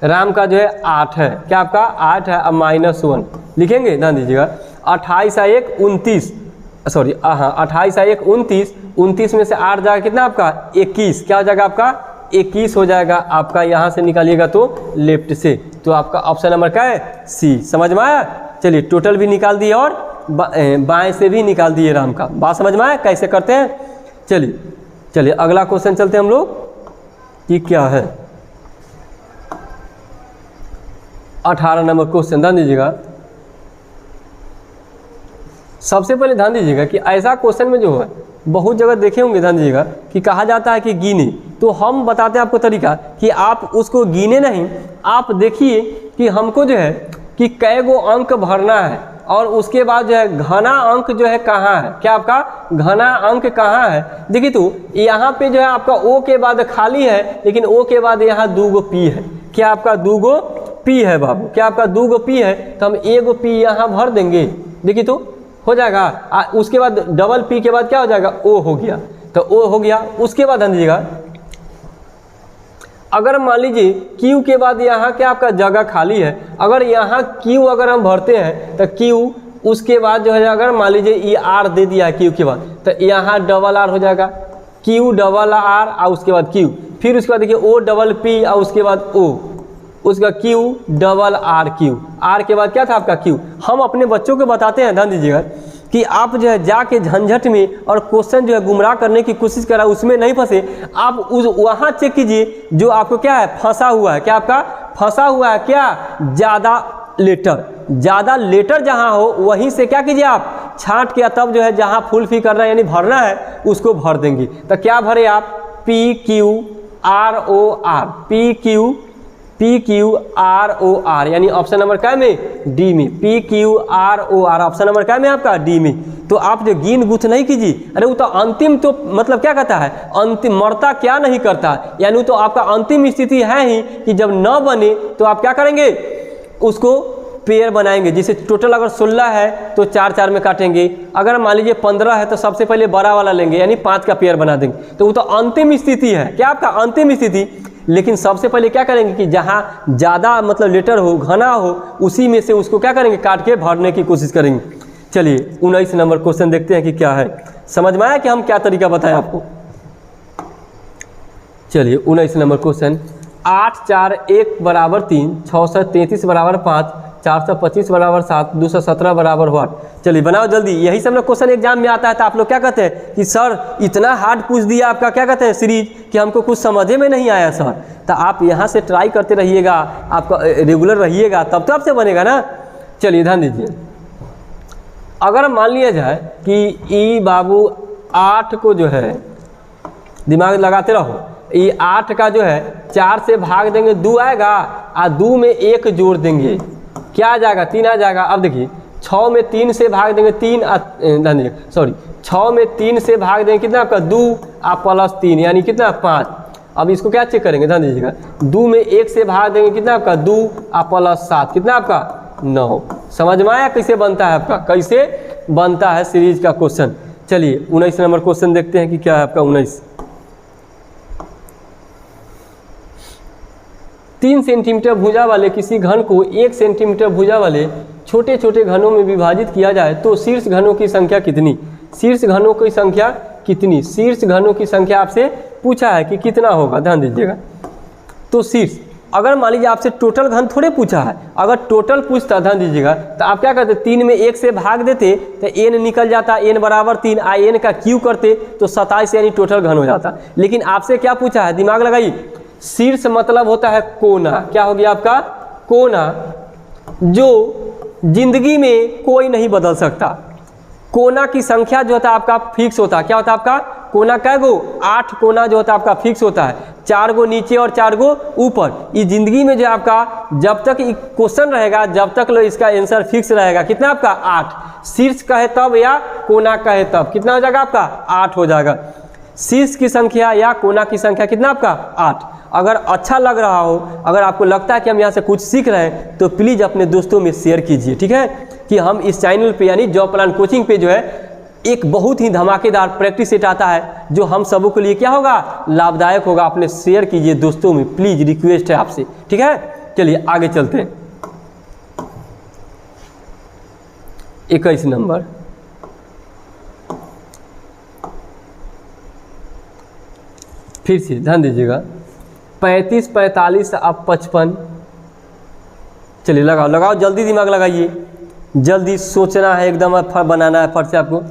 राम का जो है 8 है, क्या आपका? 8 है, अब -1 लिखेंगे, ध्यान दीजिएगा। 28 है 1 29, सॉरी हाँ 28 है 1 29, 29 में से 8 जाएगा कितना आपका? 21। क्या हो जाएगा आपका? 21 हो जाएगा आपका। यहाँ से निकालिएगा तो लेफ्ट से, तो आपका ऑप्शन नंबर क्या है? सी। समझ में आया? चलिए टोटल भी निकाल दिए और बाएं से भी निकाल दिए राम का। बात समझ में आया कैसे करते हैं? चलिए चलिए अगला क्वेश्चन चलते हैं हम लोग कि क्या है 18 नंबर क्वेश्चन। ध्यान दीजिएगा, सबसे पहले ध्यान दीजिएगा कि ऐसा क्वेश्चन में जो है बहुत जगह देखे होंगे, ध्यान दीजिएगा कि कहा जाता है कि गिने, तो हम बताते हैं आपको तरीका कि आप उसको गिने नहीं, आप देखिए कि हमको जो है कि कै गो अंक भरना है और उसके बाद जो है घना अंक जो है कहाँ है, क्या आपका घना अंक कहाँ है। देखिए तो यहाँ पे जो है आपका ओ के बाद खाली है, लेकिन ओ के बाद यहाँ 2 गो पी है, क्या आपका 2 गो पी है बाबू, क्या आपका 2 गो पी है, तो हम 1 गो पी यहाँ भर देंगे। देखिए तो हो जाएगा, उसके बाद डबल पी के बाद क्या हो जाएगा, ओ हो गया, तो ओ हो गया। उसके बाद ध्यान दीजिएगा, अगर मान लीजिए क्यू के बाद यहाँ क्या आपका जगह खाली है, अगर यहाँ क्यू अगर हम भरते हैं तो क्यू, उसके बाद जो है अगर मान लीजिए ये आर दे दिया है क्यू के बाद, तो यहाँ डबल आर हो जाएगा, क्यू डबल आर और उसके बाद क्यू, फिर उसके बाद देखिए ओ डबल पी और उसके बाद ओ, उसका Q double R Q, R के बाद क्या था आपका क्यू। हम अपने बच्चों को बताते हैं, ध्यान दीजिएगा कि आप जो है जाके झंझट में और क्वेश्चन जो है गुमराह करने की कोशिश करा, उसमें नहीं फंसे, आप उस वहाँ चेक कीजिए जो आपको क्या है फंसा हुआ है, क्या आपका फंसा हुआ है, क्या ज़्यादा लेटर जहाँ हो वहीं से क्या कीजिए आप छांट के, तब जो है जहाँ फुल फी करना है यानी भरना है उसको भर देंगे। तो क्या भरे आप, P Q R O R, P Q R O R, यानी ऑप्शन नंबर क्या में, डी में, P Q R O R, option number क्या में आपका, डी में। तो आप जो गिन गुथ नहीं कीजिए, अरे वो तो अंतिम, तो मतलब क्या कहता है अंतिम, मरता क्या नहीं करता, यानी तो आपका अंतिम स्थिति है ही कि जब न बने तो आप क्या करेंगे, उसको पेयर बनाएंगे। जैसे टोटल अगर 16 है तो 4-4 में काटेंगे, अगर मान लीजिए 15 है तो सबसे पहले बड़ा वाला लेंगे यानी 5 का पेयर बना देंगे, तो वो तो अंतिम स्थिति है, क्या आपका अंतिम स्थिति। लेकिन सबसे पहले क्या करेंगे कि जहाँ ज़्यादा मतलब लेटर हो, घना हो, उसी में से उसको क्या करेंगे काट के भरने की कोशिश करेंगे। चलिए 19 नंबर क्वेश्चन देखते हैं कि क्या है, समझ में आया कि हम क्या तरीका बताएं आपको। चलिए 19 नंबर क्वेश्चन, 8 4 1 बराबर 3, 633 बराबर 5, 425 बराबर 7, 217 बराबर 8। चलिए बनाओ जल्दी, यही सब ना क्वेश्चन एग्जाम में आता है। तो आप लोग क्या कहते हैं कि सर इतना हार्ड पूछ दिया आपका, क्या कहते हैं सीरीज, कि हमको कुछ समझे में नहीं आया सर। तो आप यहाँ से ट्राई करते रहिएगा, आपका रेगुलर रहिएगा, तब तो आपसे बनेगा ना। चलिए ध्यान दीजिए, अगर मान लिया जाए कि ई बाबू 8 को जो है, दिमाग लगाते रहो, ये 8 का जो है 4 से भाग देंगे 2 आएगा, और 2 में 1 जोड़ देंगे, क्या आ जाएगा, 3 आ जाएगा। अब देखिए 6 में 3 से भाग देंगे 3, 6 में 3 से भाग देंगे कितना आपका 2 और प्लस 3 यानी कितना 5। अब इसको क्या चेक करेंगे, ध्यान दीजिएगा, 2 में 1 से भाग देंगे कितना आपका 2 और प्लस 7 कितना आपका 9। समझ में आया कैसे बनता है आपका, कैसे बनता है सीरीज का क्वेश्चन। चलिए 19 नंबर क्वेश्चन देखते हैं कि क्या है आपका 19। 3 सेंटीमीटर भुजा वाले किसी घन को 1 सेंटीमीटर भुजा वाले छोटे छोटे घनों में विभाजित किया जाए तो शीर्ष घनों की संख्या कितनी, शीर्ष घनों की संख्या कितनी, शीर्ष घनों की संख्या आपसे पूछा है कि कितना होगा। ध्यान दीजिएगा, तो शीर्ष, अगर मान लीजिए आपसे टोटल घन थोड़े पूछा है, अगर टोटल पूछता, ध्यान दीजिएगा, तो आप क्या करते, 3 में 1 से भाग देते तो n निकल जाता, n बराबर 3, n का क्यू करते तो 27 यानी टोटल घन हो जाता। लेकिन आपसे क्या पूछा है, दिमाग लगाइए, शीर्ष मतलब होता है कोना, क्या हो गया आपका कोना, जो जिंदगी में कोई नहीं बदल सकता। कोना की संख्या जो होता है आपका फिक्स होता है, क्या होता है आपका कोना, कै गो 8 कोना जो होता है आपका फिक्स होता है, 4 गो नीचे और 4 गो ऊपर। इस जिंदगी में जो आपका जब तक क्वेश्चन रहेगा, जब तक लो इसका आंसर फिक्स रहेगा, कितना आपका 8। शीर्ष कहे तब या कोना कहे तब कितना हो जाएगा आपका 8 हो जाएगा। शीर्ष की संख्या या कोना की संख्या कितना आपका 8। अगर अच्छा लग रहा हो, अगर आपको लगता है कि हम यहाँ से कुछ सीख रहे हैं, तो प्लीज़ अपने दोस्तों में शेयर कीजिए, ठीक है। कि हम इस चैनल पे यानी जॉब प्लान कोचिंग पे जो है एक बहुत ही धमाकेदार प्रैक्टिस सेट आता है, जो हम सबों के लिए क्या होगा, लाभदायक होगा। अपने शेयर कीजिए दोस्तों में, प्लीज़ रिक्वेस्ट है आपसे, ठीक है। चलिए आगे चलते हैं। 21 नंबर, फिर से ध्यान दीजिएगा, 35 45 अब 55। चलिए लगाओ लगाओ, जल्दी दिमाग लगाइए, जल्दी सोचना है, एकदम बनाना है फट से आपको।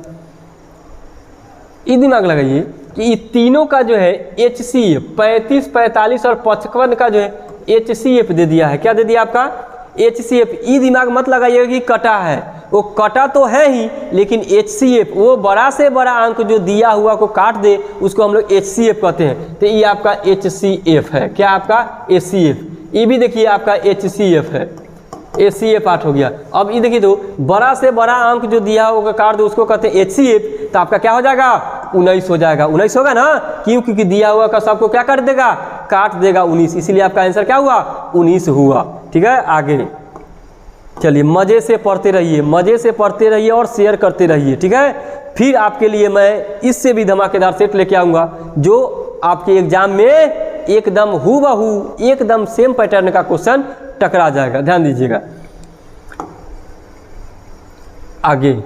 ये दिमाग लगाइए, कि ये तीनों का जो है HCF 35, 45 और 55 का जो है HCF दे दिया है। क्या दे दिया आपका? HCF। ई दिमाग मत लगाइएगा कि कटा है, वो कटा तो है ही, लेकिन HCF वो बड़ा से बड़ा अंक जो दिया हुआ को काट दे उसको हम लोग HCF कहते हैं। तो ये आपका HCF है। क्या आपका? HCF। ये भी देखिए आपका HCF है, HCF 8 हो गया। अब ये देखिए तो बड़ा से बड़ा अंक जो दिया होगा काट दो उसको कहते हैं HCF। तो आपका क्या हो जाएगा? 19 हो जाएगा। 19 होगा ना, क्यों? क्योंकि दिया हुआ का सबको क्या कर देगा? काट देगा 19, इसीलिए आपका आंसर क्या हुआ? 19 हुआ। ठीक है, आगे चलिए मज़े से पढ़ते रहिए, मज़े से पढ़ते रहिए और शेयर करते रहिए। ठीक है, फिर आपके लिए मैं इससे भी धमाकेदार सेट लेके आऊँगा जो आपके एग्जाम में एकदम हूबहू एकदम सेम पैटर्न का क्वेश्चन टकरा जाएगा। ध्यान दीजिएगा। आगे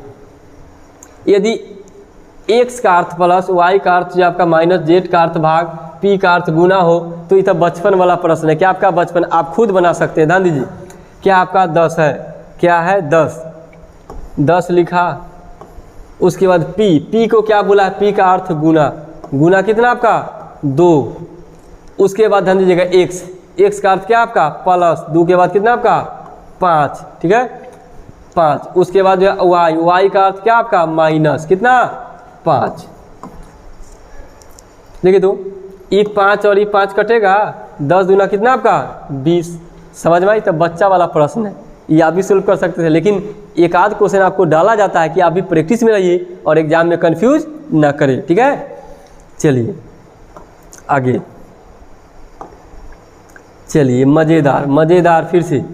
यदि x का अर्थ प्लस y का अर्थ जो आपका माइनस z का अर्थ भाग p का अर्थ गुना हो तो ये तो बचपन वाला प्रश्न है। क्या आपका बचपन? आप खुद बना सकते हैं। ध्यान दीजिए, क्या आपका 10 है? क्या है? 10 लिखा। उसके बाद p को क्या बोला है? p का अर्थ गुना। गुना कितना आपका? 2। उसके बाद ध्यान दीजिएगा x का अर्थ क्या आपका? प्लस। 2 के बाद कितना आपका? 5। ठीक है, 5। उसके बाद जो y का अर्थ क्या आपका? माइनस कितना? 5। देखिए तो ये 5 और ये 5 कटेगा, 10 दूना कितना आपका? 20। समझ में आई? तब बच्चा वाला प्रश्न है, ये आप भी सोल्व कर सकते थे, लेकिन एक आध क्वेश्चन आपको डाला जाता है कि आप भी प्रैक्टिस में रहिए और एग्जाम में कंफ्यूज ना करें। ठीक है, चलिए आगे चलिए। मज़ेदार फिर से।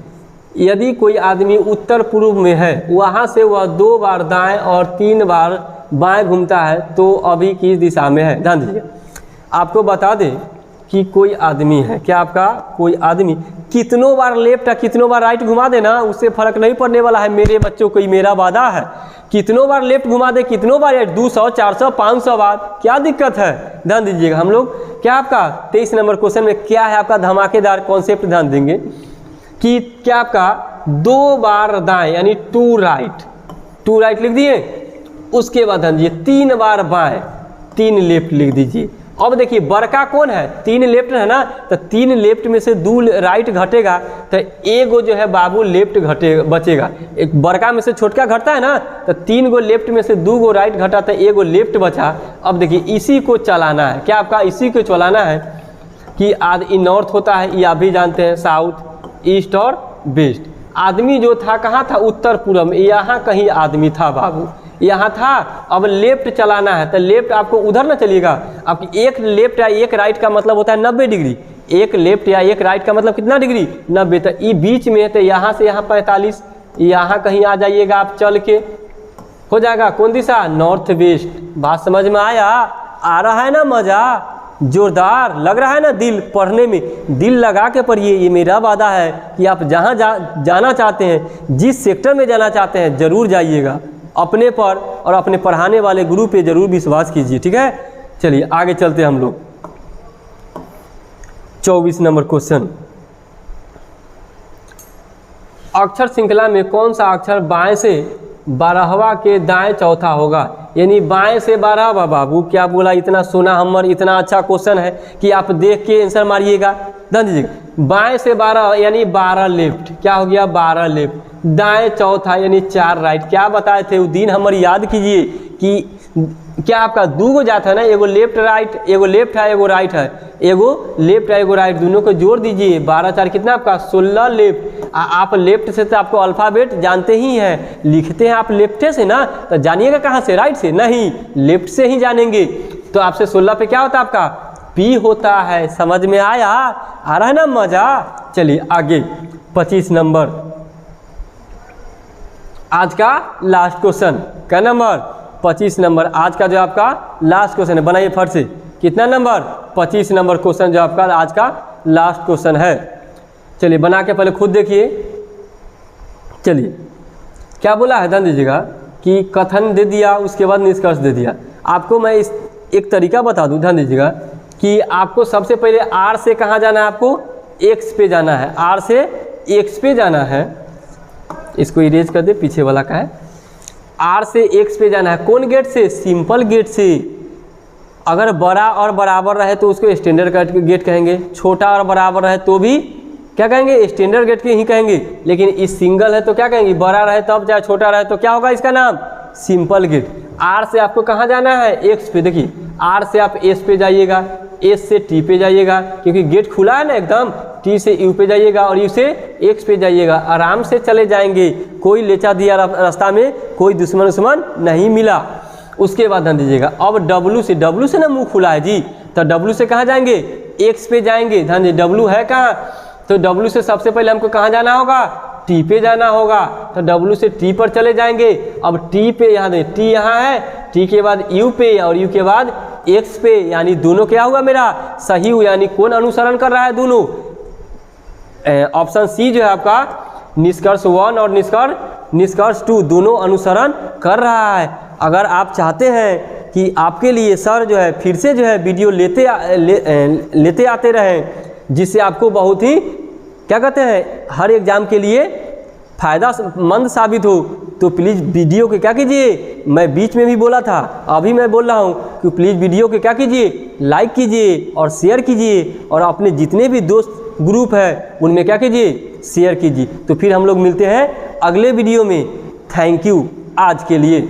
यदि कोई आदमी उत्तर पूर्व में है, वहाँ से वह 2 बार दाएं और 3 बार बाएं घूमता है तो अभी किस दिशा में है? ध्यान दीजिए, आपको बता दें कि कोई आदमी है। क्या आपका? कोई आदमी कितनों बार लेफ्ट या कितनों बार राइट घुमा देना उससे फर्क नहीं पड़ने वाला है मेरे बच्चों को, ये मेरा वादा है। कितनों बार लेफ्ट घुमा दे, कितनों बार 200, 400, 500 बार, क्या दिक्कत है? ध्यान दीजिएगा। हम लोग क्या आपका 23 नंबर क्वेश्चन में क्या है आपका धमाकेदार कॉन्सेप्ट, ध्यान देंगे कि क्या आपका 2 बार दाएं यानी 2 राइट लिख दिए। उसके बाद ध्यान दीजिए 3 बार बाएं 3 लेफ्ट लिख दीजिए। अब देखिए बड़का कौन है? 3 लेफ्ट है ना, तो 3 लेफ्ट में से 2 राइट घटेगा तो एगो जो है बाबू लेफ्ट बचेगा। एक बड़का में से छोटका घटता है ना, तो 3 गो लेफ्ट में से 2 गो राइट घटा तो एगो लेफ्ट बचा। अब देखिए इसी को चलाना है। क्या आपका? इसी को चलाना है कि आदि नॉर्थ होता है, ये आप भी जानते हैं, साउथ, ईस्ट और वेस्ट। आदमी जो था कहाँ था? उत्तर पूर्व में। यहाँ कहीं आदमी था बाबू, यहाँ था। अब लेफ्ट चलाना है तो लेफ्ट आपको उधर ना चलिएगा। आपकी एक लेफ्ट या एक राइट का मतलब होता है 90 डिग्री। एक लेफ्ट या एक राइट का मतलब कितना डिग्री? 90। तो ये बीच में है तो यहाँ से यहाँ 45, यहाँ कहीं आ जाइएगा आप चल के, हो जाएगा कौन दिशा? North west. बात समझ में आया? आ रहा है ना मज़ा? जोरदार लग रहा है ना? दिल पढ़ने में दिल लगा के पढ़िए। ये मेरा वादा है कि आप जहाँ जाना चाहते हैं, जिस सेक्टर में जाना चाहते हैं, ज़रूर जाइएगा। अपने पर और अपने पढ़ाने वाले गुरु पे ज़रूर विश्वास कीजिए। ठीक है, चलिए आगे चलते हैं हम लोग। 24 नंबर क्वेश्चन। अक्षर श्रृंखला में कौन सा अक्षर बाएं से 12वां के दाएं चौथा होगा? यानी बाएं से 12वां। बाबू क्या बोला? इतना सोना हमर, इतना अच्छा क्वेश्चन है कि आप देख के आंसर मारिएगा। ध्यान दीजिएगा, बाएं से 12 यानी 12 लेफ्ट। क्या हो गया? 12 लेफ्ट। दाएं चौथा यानी 4 राइट। क्या बताए थे वो दिन? हमर याद कीजिए कि क्या आपका 2 गो जाता है ना, एगो लेफ्ट राइट, एगो लेफ्ट है एगो राइट है, एगो लेफ्ट है एगो राइट, दोनों को जोड़ दीजिए। 12 4 कितना आपका? 16 लेफ्ट। आप लेफ्ट से तो आपको अल्फ़ाबेट जानते ही हैं, लिखते हैं आप लेफ्ट से ना, तो जानिएगा कहाँ से? राइट से नहीं, लेफ्ट से ही जानेंगे। तो आपसे 16 पे क्या होता है आपका? पी होता है। समझ में आया? आ रहा है ना मज़ा? चलिए आगे 25 नंबर आज का लास्ट क्वेश्चन। क्या नंबर? 25 नंबर आज का जो आपका लास्ट क्वेश्चन है। बनाइए फट से। कितना नंबर? 25 नंबर क्वेश्चन जो आपका आज का लास्ट क्वेश्चन है। चलिए बना के पहले खुद देखिए। चलिए क्या बोला है? ध्यान दीजिएगा कि कथन दे दिया, उसके बाद निष्कर्ष दे दिया। आपको मैं इस एक तरीका बता दूं। ध्यान दीजिएगा कि आपको सबसे पहले आर से कहाँ जाना है? आपको एक्स पे जाना है। आर से एक्स पे जाना है। इसको इरेज कर दे, पीछे वाला का है। आर से एक्स पे जाना है। कौन गेट से? सिंपल गेट से। अगर बड़ा और बराबर रहे तो उसको स्टैंडर्ड गेट कहेंगे, छोटा और बराबर रहे तो भी क्या कहेंगे, स्टैंडर्ड गेट के ही कहेंगे। लेकिन इस सिंगल है तो क्या कहेंगे, बड़ा रहे तब, चाहे छोटा रहे तो क्या होगा इसका नाम, सिंपल गेट। आर से आपको कहाँ जाना है, एक्स पे। देखिए आर से आप एस पे जाइएगा, एस से टी पे जाइएगा, क्योंकि गेट खुला है ना एकदम, टी से यू पे जाइएगा और यू से एक्स पे जाइएगा, आराम से चले जाएंगे, कोई लेचा दिया रास्ता में, कोई दुश्मन नहीं मिला। उसके बाद ध्यान दीजिएगा, अब डब्लू से ना मुंह खुला है जी, तो डब्लू से कहाँ जाएंगे, एक्स पे जाएंगे। ध्यान दीजिए डब्लू है कहाँ, तो डब्लू से सबसे पहले हमको कहाँ जाना होगा, टी पे जाना होगा, तो डब्लू से टी पर चले जाएंगे। अब टी पे यहाँ देखिए, टी यहाँ है, टी के बाद यू पे और यू के बाद एक्स पे, यानी दोनों क्या हुआ मेरा सही हुआ, यानी कौन अनुसरण कर रहा है, दोनों। ऑप्शन सी जो है आपका निष्कर्ष 1 और निष्कर्ष 2 दोनों अनुसरण कर रहा है। अगर आप चाहते हैं कि आपके लिए सर जो है फिर से जो है वीडियो लेते आते रहें, जिससे आपको बहुत ही क्या कहते हैं हर एग्जाम के लिए फ़ायदामंद साबित हो, तो प्लीज़ वीडियो के क्या कीजिए, मैं बीच में भी बोला था, अभी मैं बोल रहा हूँ कि प्लीज़ वीडियो के क्या कीजिए, लाइक कीजिए और शेयर कीजिए, और अपने जितने भी दोस्त ग्रुप है उनमें क्या कीजिए, शेयर कीजिए। तो फिर हम लोग मिलते हैं अगले वीडियो में। थैंक यू आज के लिए।